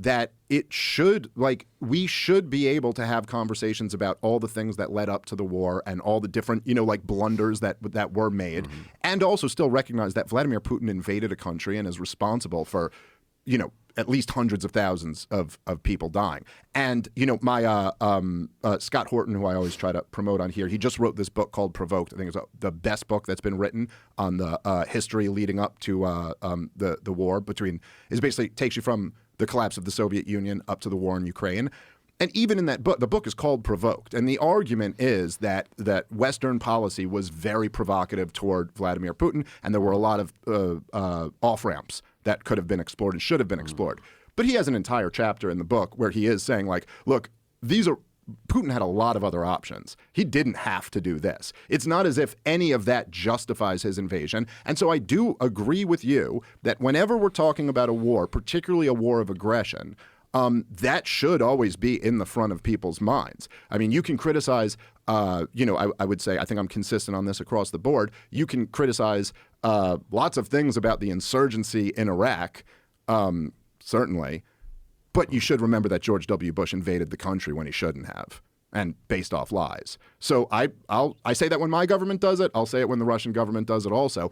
that it should, like, we should be able to have conversations about all the things that led up to the war and all the different, you know, like blunders that were made, and also still recognize that Vladimir Putin invaded a country and is responsible for, you know, at least hundreds of thousands of people dying. And, you know, my Scott Horton, who I always try to promote on here, he just wrote this book called Provoked. I think it's the best book that's been written on the history leading up to the war between, it basically takes you from the collapse of the Soviet Union up to the war in Ukraine. And even in that book, the book is called Provoked. And the argument is that Western policy was very provocative toward Vladimir Putin, and there were a lot of off-ramps that could have been explored and should have been explored. But he has an entire chapter in the book where he is saying, like, look, Putin had a lot of other options. He didn't have to do this. It's not as if any of that justifies his invasion. And so I do agree with you that whenever we're talking about a war, particularly a war of aggression, that should always be in the front of people's minds. I mean, you can criticize, you know, I would say, I think I'm consistent on this across the board. You can criticize lots of things about the insurgency in Iraq, certainly, but you should remember that George W. Bush invaded the country when he shouldn't have, and based off lies. So I say that when my government does it, I'll say it when the Russian government does it also.